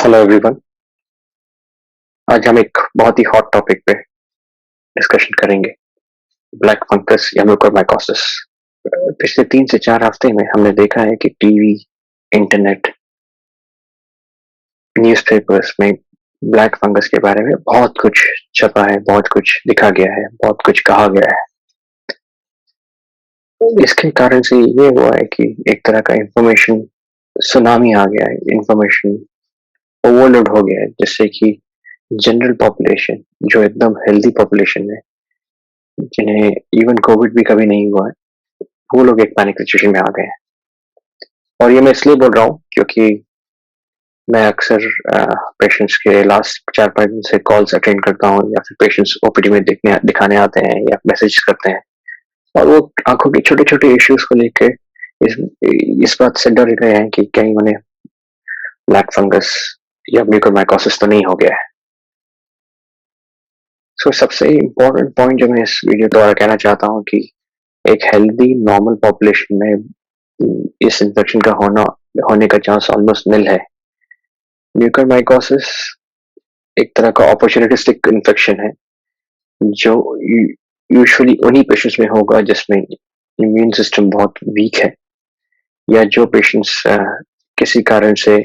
Hello everyone. आज हम एक बहुत ही हॉट टॉपिक पे डिस्कशन करेंगे, ब्लैक फंगस या म्यूकोरमाइकोसिस। पिछले 3 से 4 हफ्ते में हमने देखा है कि टीवी, इंटरनेट, न्यूज़पेपर्स में ब्लैक फंगस के बारे में बहुत कुछ छपा है, बहुत कुछ लिखा गया है, बहुत कुछ कहा गया है। इसके कारण से ये हुआ है कि एक तरह का इंफॉर्मेशन सुनामी आ गया है, इंफॉर्मेशन ओवरलोड हो गया है, जिससे कि जनरल पॉपुलेशन, जो एकदम हेल्दी पॉपुलेशन है, जिन्हें इवन कोविड भी कभी नहीं हुआ है, वो लोग एक पैनिक सिचुएशन में आ गए हैं। और ये मैं इसलिए बोल रहा हूँ क्योंकि मैं अक्सर पेशेंट्स के लास्ट 4-5 दिन से कॉल्स अटेंड करता हूँ, या फिर पेशेंट्स ओपीडी में दिखाने आते हैं या मैसेज करते हैं, और वो आंखों के छोटे छोटे इश्यूज को लेकर इस इस बात से डर रहे हैं कि कहीं उन्हें ब्लैक फंगस या म्यूकोरमाइकोसिस तो नहीं हो गया है। सबसे इम्पोर्टेंट पॉइंट जो मैं इस वीडियो द्वारा कहना चाहता हूँ कि एक हेल्दी नॉर्मल पॉपुलेशन में इस इन्फेक्शन का होने का चांस ऑलमोस्ट निल है। म्यूकोरमाइकोसिस एक तरह का अपॉर्चुनिस्टिक इन्फेक्शन है जो यूजुअली उन्हीं पेशेंट्स में होगा जिसमें इम्यून सिस्टम बहुत वीक है, या जो पेशेंट्स किसी कारण से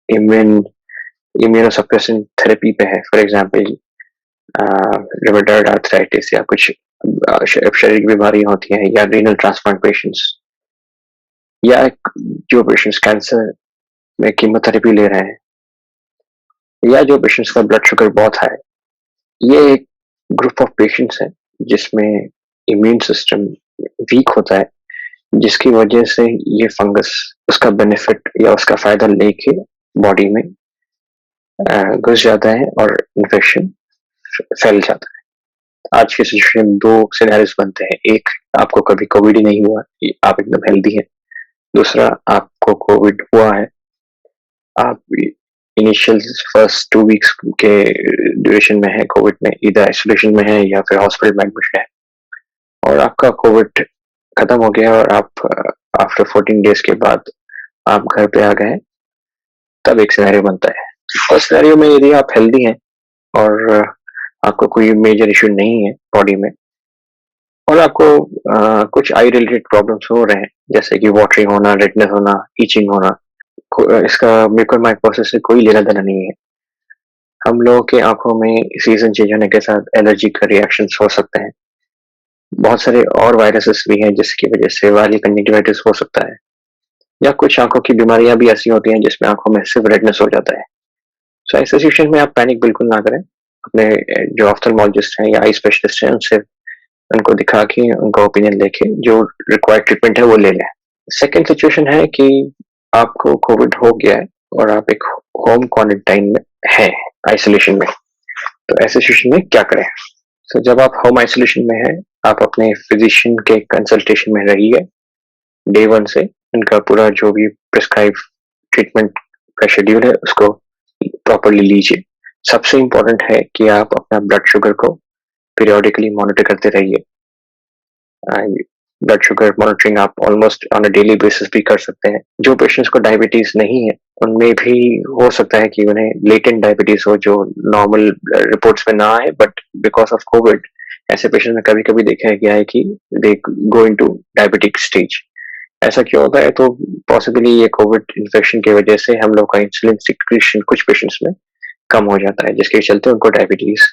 इम्यूनोसप्रेशन थेरेपी पे है, फॉर एग्जांपल रिमेटॉइड आर्थराइटिस या कुछ शारीरिक बीमारियां होती हैं, या रीनल ट्रांसप्लांट पेशेंट्स, या जो पेशेंट्स कैंसर में कीमोथेरेपी ले रहे हैं, या जो पेशेंट्स का ब्लड शुगर बहुत हाई। ये एक ग्रुप ऑफ पेशेंट्स है जिसमें इम्यून सिस्टम वीक होता है, जिसकी वजह से ये फंगस उसका बेनिफिट या उसका फायदा लेके बॉडी में घुस जाता है और इन्फेक्शन फैल जाता है। आज की सिचुएशन में 2 सिनेरियोस बनते हैं। एक, आपको कभी कोविड ही नहीं हुआ, आप एकदम हेल्दी हैं। दूसरा, आपको कोविड हुआ है, आप इनिशियल फर्स्ट 2 वीक्स के ड्यूरेशन में है, कोविड में इधर आइसोलेशन में है या फिर हॉस्पिटल में एडमिट है, और आपका कोविड खत्म हो गया और आप आफ्टर 14 डेज के बाद आप घर पे आ गए। तब एक सिनेरियो बनता है। फर्स्ट सिनेरियो में यदि आप हेल्दी हैं और आपको कोई मेजर इश्यू नहीं है बॉडी में, और आपको कुछ आई रिलेटेड प्रॉब्लम्स हो रहे हैं, जैसे कि वाटरिंग होना, रेडनेस होना, ईचिंग होना, इसका म्यूकोरमाइकोसिस से कोई लेना देना नहीं है। हम लोगों के आंखों में सीजन चेंज होने के साथ एलर्जी का रिएक्शंस हो सकते हैं। बहुत सारे और वायरसेस भी हैं जिसकी वजह से वायरल कंजक्टिवाइटिस हो सकता है, या कुछ आंखों की बीमारियां भी ऐसी होती हैं जिसमें आंखों में सिर्फ रेडनेस हो जाता है। ऐसे सिचुएशन में आप पैनिक बिल्कुल ना करें। अपने जो ऑफ्थल्मोलॉजिस्ट हैं या आई स्पेशलिस्ट हैं उनसे उनको दिखा के उनका ओपिनियन लेके जो रिक्वायर्ड ट्रीटमेंट है वो ले लें। सेकेंड सिचुएशन है कि आपको कोविड हो गया है और आप एक होम क्वारंटाइन में हैं, आइसोलेशन में। तो ऐसे सिचुएशन में क्या करें? जब आप होम आइसोलेशन में हैं, आप अपने फिजिशियन के कंसल्टेशन में रहिए डे 1 से। उनका पूरा जो भी प्रिस्क्राइब ट्रीटमेंट का शेड्यूल है उसको प्रॉपर्ली लीजिए। सबसे इम्पोर्टेंट है कि आप अपना ब्लड शुगर को पीरियोडिकली मॉनिटर करते रहिए। ब्लड शुगर मॉनिटरिंग आप almost on a daily basis भी कर सकते हैं। जो पेशेंट्स को डायबिटीज नहीं है उनमें भी हो सकता है कि उन्हें लेटेंट डायबिटीज हो जो नॉर्मल रिपोर्ट्स में ना आए, बट बिकॉज ऑफ कोविड ऐसे पेशेंट में कभी कभी देखा गया है कि दे गो इनटू डायबिटिक स्टेज। ऐसा क्यों होता है? तो पॉसिबली ये कोविड इन्फेक्शन की वजह से हम लोग का इंसुलिन सिक्रीशन कुछ पेशेंट्स में कम हो जाता है, जिसके चलते उनको diabetes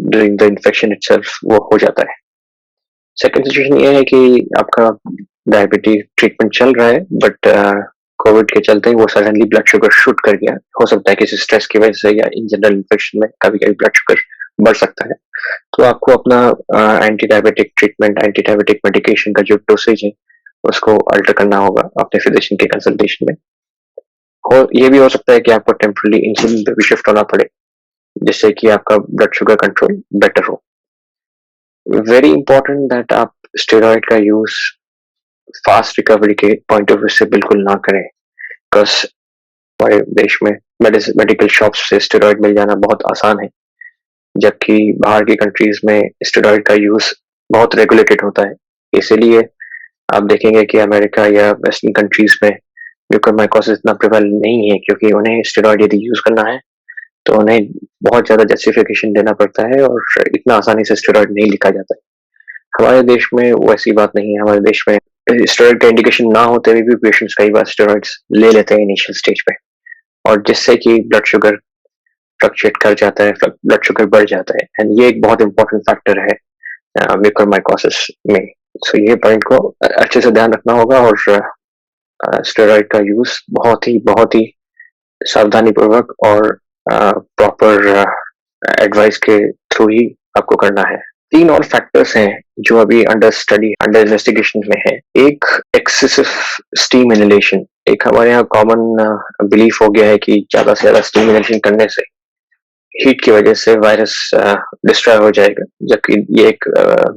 during the infection itself वो हो जाता है। सेकेंड सिचुएशन ये है कि आपका डायबिटीज ट्रीटमेंट चल रहा है, बट कोविड के चलते वो सडनली ब्लड शुगर शूट कर गया। हो सकता है किसी स्ट्रेस की वजह से या इन जनरल इन्फेक्शन में कभी कभी ब्लड शुगर बढ़ सकता है। तो आपको अपना anti diabetic treatment, anti diabetic medication का जो डोसेज है उसको अल्टर करना होगा अपने फिजिशियन के कंसल्टेशन में। और ये भी हो सकता है कि आपको टेम्पररी इंसुलिन पे भी शिफ्ट होना पड़े, जिससे कि आपका ब्लड शुगर कंट्रोल बेटर हो। वेरी इंपॉर्टेंट दैट आप स्टेरॉइड का यूज फास्ट रिकवरी के पॉइंट ऑफ व्यू से बिल्कुल ना करें, बिकॉज हमारे देश में मेडिकल शॉप्स से स्टेरॉइड मिल जाना बहुत आसान है, जबकि बाहर की कंट्रीज में स्टेरॉइड का यूज बहुत रेगुलेटेड होता है। इसीलिए आप देखेंगे कि अमेरिका या वेस्टर्न कंट्रीज में म्यूकरमाइकोसिस इतना प्रिवेलेंट नहीं है, क्योंकि उन्हें स्टेरॉइड यदि यूज़ करना है, तो उन्हें बहुत ज़्यादा जस्टिफिकेशन देना पड़ता है और इतना आसानी से स्टेरॉइड नहीं लिखा जाता है। हमारे देश में वैसी बात नहीं है, हमारे देश में स्टेरॉइड का इंडिकेशन ना होते हुए भी पेशेंट्स कई बार स्टेरॉइड्स ले लेते हैं इनिशियल स्टेज पे, और जिससे कि ब्लड शुगर फ्लक्चुएट कर जाता है, ब्लड शुगर बढ़ जाता है, एंड ये एक बहुत इंपॉर्टेंट फैक्टर है म्यूकरमाइकोसिस में। सो ये पॉइंट को अच्छे से ध्यान रखना होगा, और स्टेरॉइड का यूज बहुत ही सावधानी पूर्वक और प्रॉपर एडवाइस के थ्रू ही आपको करना है। 3 और फैक्टर्स हैं जो अभी अंडर स्टडी, अंडर इन्वेस्टिगेशन में है। एक, एक्सेसिव स्टीम इनहेलेशन। एक हमारे यहाँ कॉमन बिलीफ हो गया है कि ज्यादा से ज्यादा स्टीम इनहेलेशन करने से हीट की वजह से वायरस डिस्ट्रॉय हो जाएगा, जबकि ये एक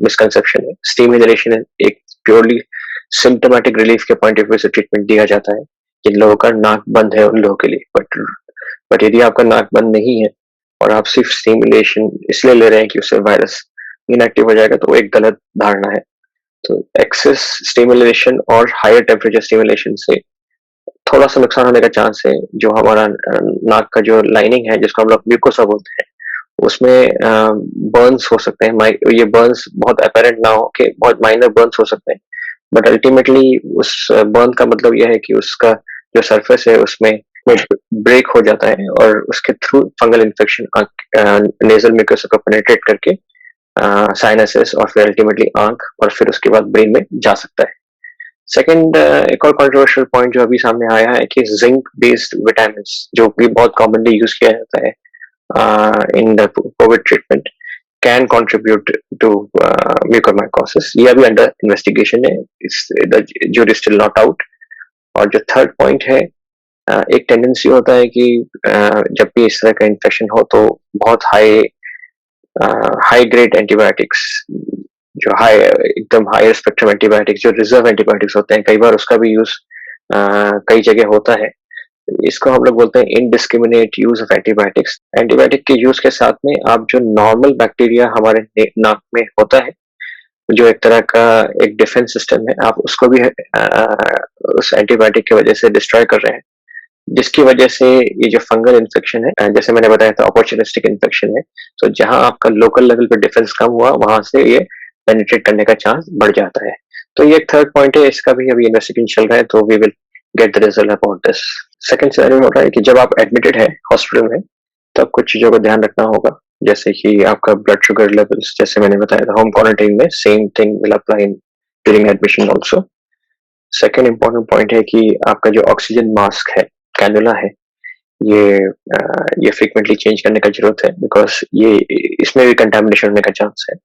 मिसकंसेप्शन है। स्टीम इनहेलेशन एक प्योरली सिम्टोमेटिक रिलीफ के पॉइंट ऑफ व्यू से ट्रीटमेंट दिया जाता है। जिन लोगों का नाक बंद है उन लोगों के लिए, बट यदि आपका नाक बंद नहीं है और आप सिर्फ स्टिमुलेशन इसलिए ले रहे हैं कि उससे वायरस इनएक्टिव हो जाएगा, तो वो एक गलत धारणा है। तो एक्सेस स्टिमुलेशन और हायर टेम्परेचर स्टिमुलेशन से थोड़ा सा नुकसान होने का चांस है। जो हमारा नाक का जो लाइनिंग है, जिसको हम लोग म्यूकोसा बोलते हैं, उसमें बर्न्स हो सकते हैं। ये बर्न्स बहुत अपेरेंट ना हो के बहुत माइनर बर्न्स हो सकते हैं, बट अल्टीमेटली उस बर्न का मतलब यह है कि उसका जो सरफेस है उसमें ब्रेक हो जाता है, और उसके through fungal infection nasal mucosa को पेनिट्रेट करके साइनसेस और फिर अल्टीमेटली आंख और फिर उसके बाद ब्रेन में जा सकता है। सेकंड, एक और कंट्रोवर्शियल पॉइंट जो अभी सामने आया है कि जिंक बेस्ड विटामिन, जो कि बहुत कॉमनली यूज किया जाता है in the covid treatment, can contribute to mucormycosis. ये अभी अंडर इन्वेस्टिगेशन है, the jury still not out. और जो थर्ड पॉइंट है, एक टेंडेंसी होता है कि जब भी इस तरह का इन्फेक्शन हो तो बहुत हाई ग्रेड एंटीबायोटिक्स, जो एकदम हायर स्पेक्ट्रम एंटीबायोटिक्स, जो रिजर्व एंटीबायोटिक्स होते हैं, कई बार उसका भी यूज कई जगह होता है। इसको हम लोग बोलते हैं indiscriminate use of antibiotics. Antibiotic के यूज के साथ में आप जो नॉर्मल बैक्टीरिया हमारे नाक में होता है, जो एक तरह का एक डिफेंस सिस्टम है, आप उसको भी उस एंटीबायोटिक की वजह से डिस्ट्रॉय कर रहे हैं, जिसकी वजह से ये जो फंगल इन्फेक्शन है, जैसे मैंने बताया था, अपॉर्चुनिस्टिक इन्फेक्शन है। तो जहां आपका लोकल लेवल पे डिफेंस कम हुआ, वहां से ये पेनिट्रेट करने का चांस बढ़ जाता है। तो ये एक थर्ड पॉइंट है, इसका भी अभी इन्वेस्टिगेशन चल रहा है, तो we will get the result about this. Second scenario हो रहा है कि जब आप एडमिटेड है हॉस्पिटल में, तब कुछ चीजों का ध्यान रखना होगा, जैसे कि आपका ब्लड शुगर लेवल्स, जैसे मैंने बताया था होम क्वारंटाइन में same thing will apply in during admission also. Second important point है कि आपका जो ऑक्सीजन मास्क है, कैनुला है, ये फ्रीक्वेंटली चेंज करने का जरूरत है, बिकॉज ये इसमें भी कंटामिनेशन होने का चांस है।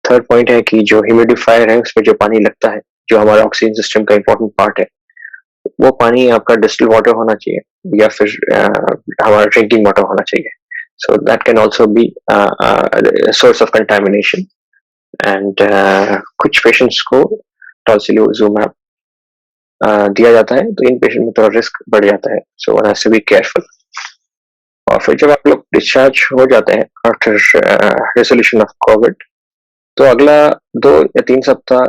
थर्ड पॉइंट है कि जो ह्यूमिडिफायर है उसमें जो पानी लगता है, जो हमारा ऑक्सीजन सिस्टम का इंपॉर्टेंट पार्ट है, वो पानी आपका डिस्टिल वाटर होना चाहिए या फिर हमारा ड्रिंकिंग वाटर होना चाहिए। So that can also be source of contamination. And कुछ पेशेंट्स को टॉसिलिजुमैब दिया जाता है, तो इन पेशेंट में थोड़ा रिस्क बढ़ जाता है, so one has to be careful. और फिर जब आप लोग डिस्चार्ज हो जाते हैं आफ्टर रेजोल्यूशन ऑफ कोविड, तो अगला 2 या 3 सप्ताह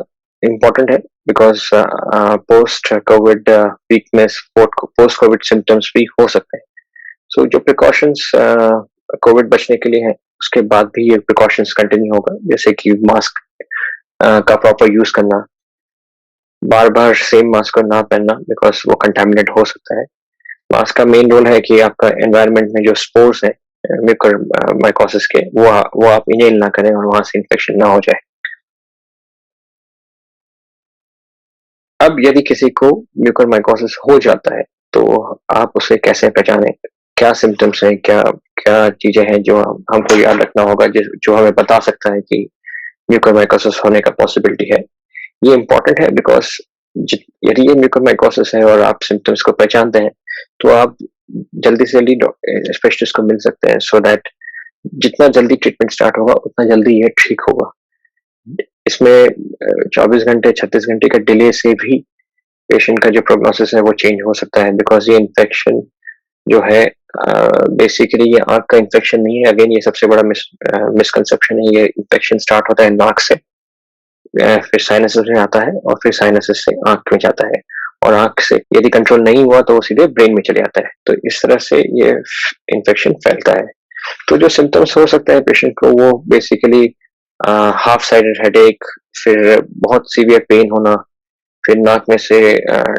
इम्पोर्टेंट है, because post Covid weakness, post Covid symptoms भी हो सकते हैं। सो जो प्रिकॉशंस कोविड बचने के लिए हैं, उसके बाद भी ये प्रिकॉशंस कंटिन्यू होगा, जैसे कि मास्क का प्रॉपर यूज करना, बार बार सेम मास्क को ना पहनना, बिकॉज वो कंटामिनेट हो सकता है। मास्क का मेन रोल है कि आपका एनवायरनमेंट में जो स्पोर्स है म्यूकरमाइकोसिस के, वो आप इनहेल ना करें और वहां से इन्फेक्शन ना हो जाए। अब यदि किसी को म्यूकरमाइकोसिस हो जाता है, तो आप उसे कैसे पहचानें, क्या सिम्टम्स हैं, क्या क्या चीजें हैं जो हमको याद रखना होगा, जो हमें बता सकता है कि म्यूकरमाइकोसिस होने का पॉसिबिलिटी है। ये इम्पोर्टेंट है, बिकॉज यदि ये म्यूकरमाइकोसिस है और आप सिम्टम्स को पहचानते हैं, तो आप जल्दी से जल्दी स्पेशलिस्ट को मिल सकते हैं, सो दैट जितना जल्दी ट्रीटमेंट स्टार्ट होगा उतना जल्दी ये ठीक होगा। इसमें 24 घंटे 36 घंटे का डिले से भी पेशेंट का जो प्रोग्नोसिस है वो चेंज हो सकता है, बिकॉज ये इन्फेक्शन जो है बेसिकली ये आंख का इन्फेक्शन नहीं है। अगेन ये सबसे बड़ा मिसकंसेप्शन है। ये इन्फेक्शन स्टार्ट होता है नाक से, फिर साइनसेस में आता है और फिर साइनसेस से आंख में जाता है, और आँख से यदि कंट्रोल नहीं हुआ तो वो सीधे ब्रेन में चले जाता है। तो इस तरह से ये इन्फेक्शन फैलता है। तो जो सिम्पटम्स हो सकते हैं पेशेंट को वो बेसिकली हाफ साइडेड हेडेक, फिर बहुत सीवियर पेन होना, फिर नाक में से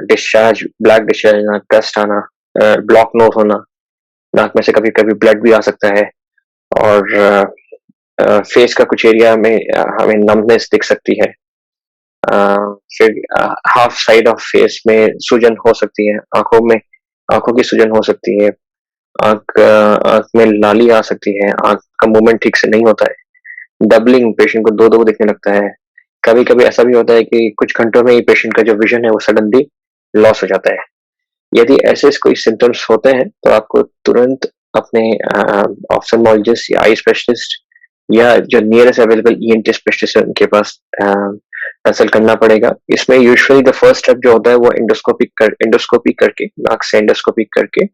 डिस्चार्ज, ब्लैक डिस्चार्ज आना, डस्ट आना, ब्लॉक नोज होना, नाक में से कभी-कभी ब्लड भी आ सकता है और फेस का कुछ एरिया में हमें नंबनेस दिख सकती है। अ, फिर हाफ साइड ऑफ फेस में सूजन हो सकती है, आँखों की सूजन हो सकती है, आँख में लाली आ सकती है, आँख का मूवमेंट ठीक से नहीं होता है, डबलिंग पेशेंट को 2-2 दिखने लगता है। कभी-कभी ऐसा भी होता है कि कुछ घंटों में ही पेशेंट का जो विज़न है वो सडनली लॉस हो जाता है। यदि ऐसे कोई सिम्पटम्स होते हैं तो आपको तुरंत अपने ऑप्थेल्मोलॉजिस्ट या आई स्पेशलिस्ट या जो नियरेस्ट अवेलेबल ईएनटी स्पेशलिस्ट है उनके पास कंसल्ट करना पड़ेगा। इसमें यूजुअली द फर्स्ट स्टेप जो होता है वो एंडोस्कोपी करके, नाक से एंडोस्कोपी करके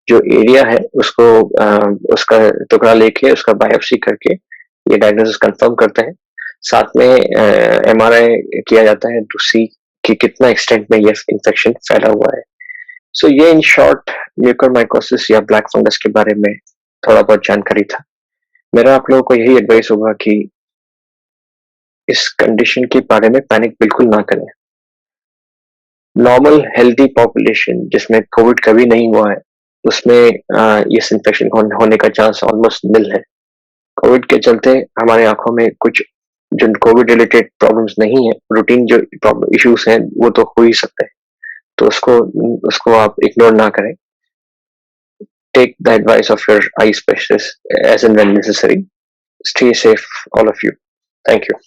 जो एरिया है उसको उसका टुकड़ा लेके उसका बायोप्सी करके ये डायग्नोसिस कंफर्म करते हैं। साथ में एमआरआई किया जाता है टू सी कि कितना एक्सटेंट में ये इन्फेक्शन फैला हुआ है। सो ये इन शॉर्ट म्यूकोरमाइकोसिस या ब्लैक फंगस के बारे में थोड़ा बहुत जानकारी था। मेरा आप लोगों को यही एडवाइस होगा कि इस कंडीशन के बारे में पैनिक बिल्कुल ना करें। नॉर्मल हेल्दी पॉपुलेशन जिसमें कोविड कभी नहीं हुआ है, उसमें इस इन्फेक्शन होने का चांस ऑलमोस्ट निल है। कोविड के चलते हमारे आँखों में कुछ जो कोविड रिलेटेड प्रॉब्लम्स नहीं है, रूटीन जो प्रॉब्लम इश्यूज़ हैं, वो तो हो ही सकते हैं। तो उसको आप इग्नोर ना करें। Take the advice of your eye specialist as and when necessary. Stay safe, all of you. Thank you.